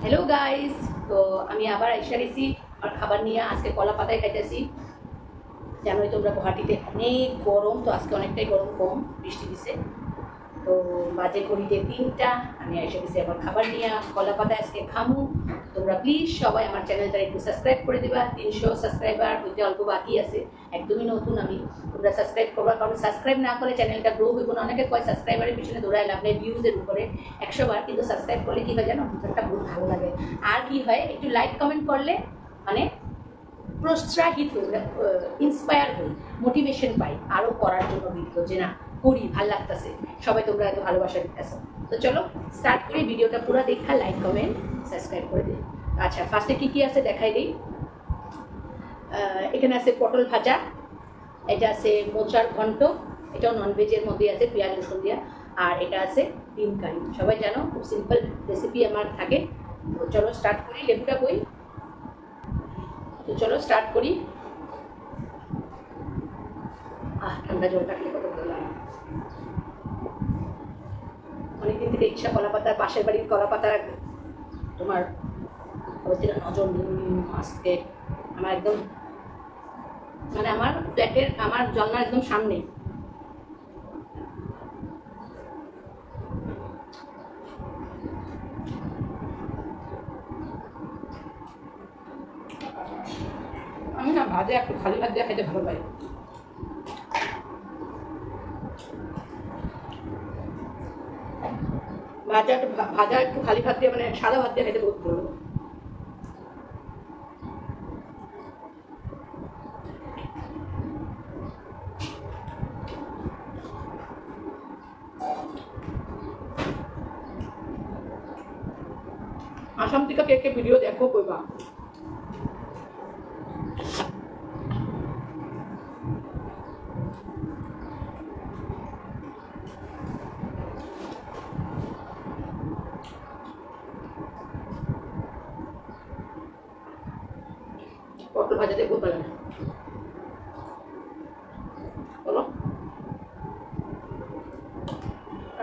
Hello guys. तो আমি আবার আইসা গেছি আর খাবার নিয়ে। আজকে কলা পাতায় খাইতেছি। জানোই তোমরা গুয়াহাটিতে অনেক গরম, তো আজকে অনেকটাই গরম কম, বৃষ্টি দিছে। তো বাজে ঘড়িতে 3টা, আমি আইসা গেছি আবার খাবার নিয়ে কলা পাতায় আজকে খামু। তোমরা প্লিজ সবাই আমার চ্যানেলটা একটু সাবস্ক্রাইব করে দিবা। 300 সাবস্ক্রাইবার হইতে অল্প বাকি আছে, একদমই নতুন আমি। তোমরা সাবস্ক্রাইব করবা, কারণ সাবস্ক্রাইব না করলে চ্যানেলটা গ্রো হইব না। অনেকে কয় সাবস্ক্রাইবারের পিছনে দৌড়ায় লাভ নেই, ভিউজের উপরে 100 বার, কিন্তু সাবস্ক্রাইব করলে কী হয় জানো, ভিতরটা বহুত ভালো লাগে। আর কি হয়, একটু লাইক কমেন্ট করলে মানে প্রোৎসাহিত হই, ইন্সপায়ার হই, মোটিভেশন পাই আরও করার জন্য ভিডিও, যে না করি, ভাল লাগতেছে, সবাই তোমরা এত ভালোবাসা দিতেছো। তো চলো স্টার্ট করি, ভিডিওটা পুরো দেখা, লাইক কমেন্ট সাবস্ক্রাইব করে দিই। আচ্ছা, ফার্স্টে কী কী আছে দেখাই দিই। এখানে আছে পটল ভাজা, এটা আছে মোচার ঘন্ট, এটাও ননভেজের মধ্যে আছে, পেঁয়াজ রসুন দিয়া। আর এটা আছে ডিম কারি। সবাই জানো খুব সিম্পল রেসিপি আমার থাকে। তো চলো স্টার্ট করি। লেবুটা কই? তো চলো স্টার্ট করি। ঠান্ডা জলটা খেলে কত ভালো লাগে। অনেকদিন থেকে ইচ্ছা, কলা পাতার, পাশের বাড়ির কলা পাতার তোমার থেকে নজর আজকে আমার একদম মানে আমার ফ্ল্যাটের, আমার জন্মার একদম সামনে। আমি না ভাজা একটু খালি ভাত দিয়ে খেতে ভালো পাই। ভাজা একটু খালি ভাত দিয়ে, মানে সাদা ভাত দিয়ে খেতে বহুত ভালো। আসাম থেকে কে কে ভিডিও দেখো কইবা। পটল ভাজা দিয়ে খুব ভালো লাগে। বলো,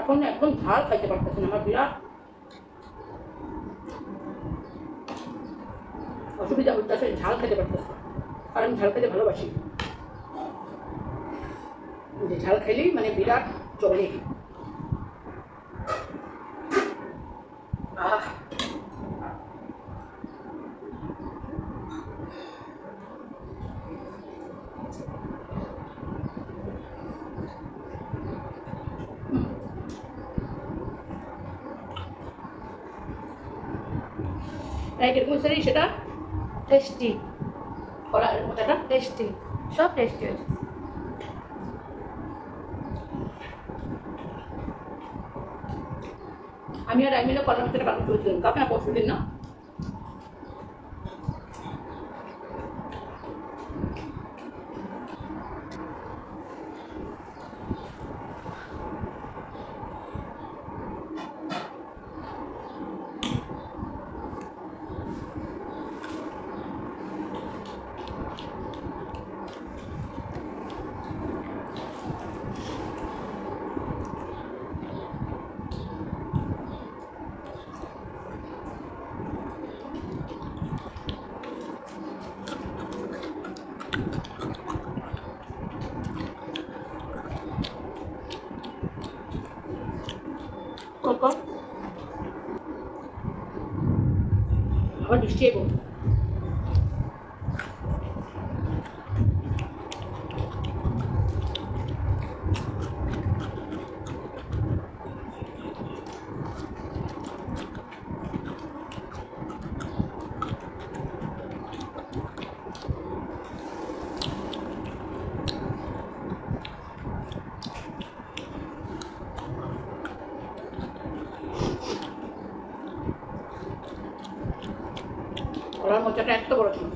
এখন একদম ঝাল খাইতে পারতেছে না, আমার বিরাট অসুবিধা হচ্ছে, ঝাল খেতে পারতেছে। আর আমি ঝাল খেতে ভালোবাসি, যে ঝাল খেলেই মানে বিরাট চলে। কিরকম হচ্ছে সেটা? টেস্টি, কলার মোচাটা টেস্টি, সব টেস্টি হয়েছে। আমি আর আইমিলে কলার মোচাটা বানাতে চলছিলাম, কাপে না পরশু দিন না। আবার বৃষ্টি এবং কলার মোচাটা এত বড় ছিল।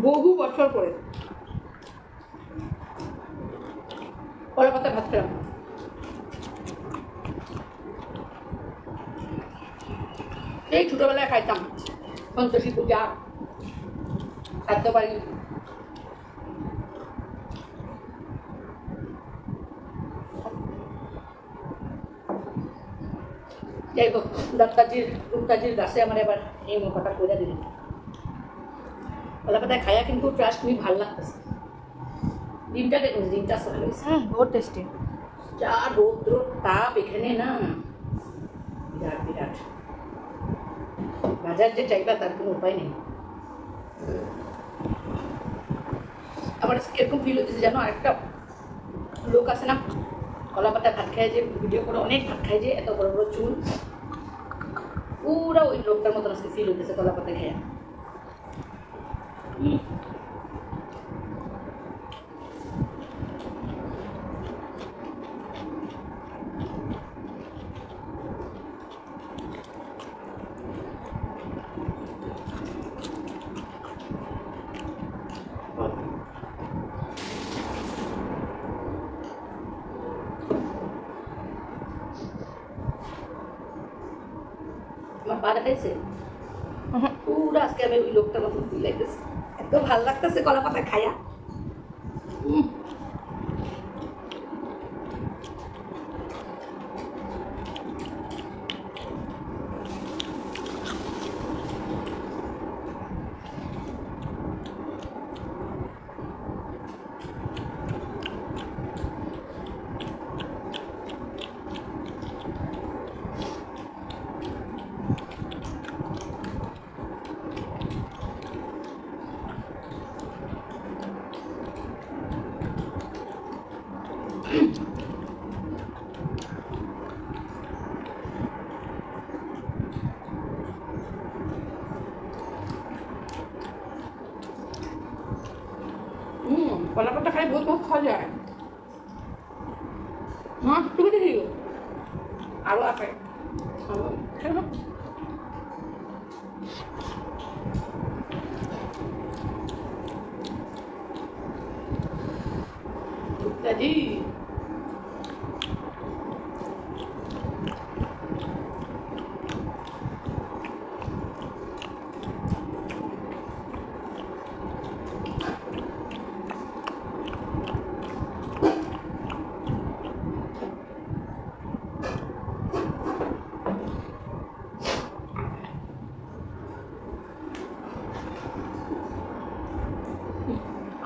বহু বছর পরে কলা পাতা ভাত খেলাম। এই ছোটবেলায় খাইতাম, সন্তোষী পূজা খাইতে পারি। যাই হোক, রূপকাজির গাছে আমার এবার এই মোকাটা করে দিল। কলা পাতায় খাইয়া কিন্তু ট্রাস্ট মি ভালো লাগতেছে। ডিমটা দেখুন, ডিমটা ভালো হয়েছে, বহুত টেস্টি। যা রৌদ্র তাপ এখানে না, বিরাট বিরাট। বাজার যে চাইবা তার কোনো উপায় নেই। আমার এরকম ফিল হচ্ছে যেন আরেকটা লোক আছে না, কলা পাতা ভাত খায় যে ভিডিও করে, অনেক ভাত খায় যে, এত বড় বড় চুল, পুরা ওই লোকটার মতন আজকে ফিল হতেছে কলা পাতা খেয়ে। আমার পা দেখাইছে পুরো, আজকে আমি ওই লোকটার মতন ফিল লাগতেছে, এত ভালো লাগতেছে কলা পাতা খাইয়া। কলা পাতা খাই বহুত বহুত খাওয়া যায়। হ্যাঁ, তুমি দেখি আরো আছে। দাদি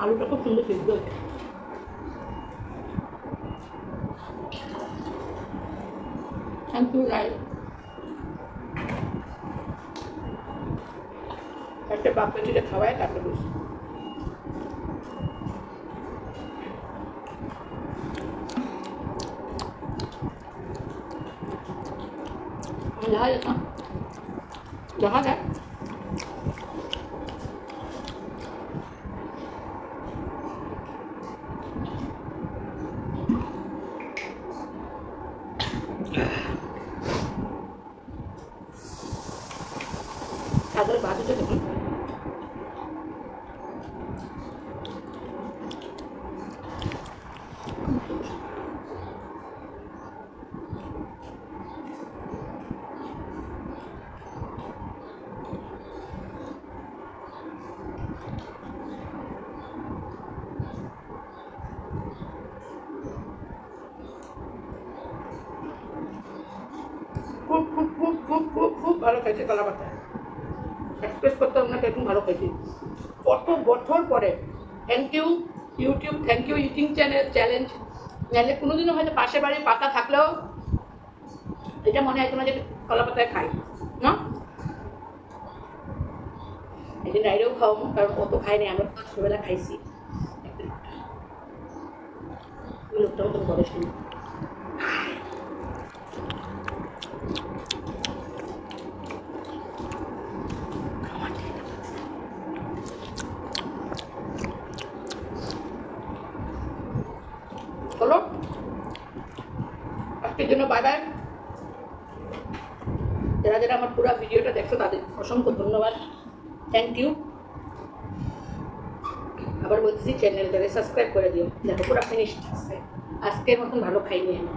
আলুটা খুব সুন্দর সিদ্ধ হয়েছে। Thank you guys. একটা বাপ বেটিতে খাওয়ায় তারপরে বসে। দেখা যায় তাদের বাজেটে দেখুন। খুব খুব খুব খুব খুব খুব ভালো খাইছে কলা পাতা। এক্সপ্রেস করতে আমরা এরকম ভালো খাইছি কত বছর পরে। Thank you YouTube, thank you eating challenge. নাহলে কোনোদিনও হয়তো পাশে বাড়ি পাকা থাকলেও এটা মনে হয় তোমার যে কলা পাতায় খাই না। একদিন রাইরেও খাও, কারণ অত খাইনি, আমরা তো ছোটবেলা খাইছি। ওই লোকটা মতন করে শুনি। চলো আজকের জন্য বাই বাই। যারা যারা আমার পুরো ভিডিওটা দেখছো তাদের অসংখ্য ধন্যবাদ, থ্যাংক ইউ। আবার বলতেছি চ্যানেলটাকে সাবস্ক্রাইব করে দিও। দেখো পুরো ফিনিশড আছে, আজকের মতন ভালো খাইনি আমি।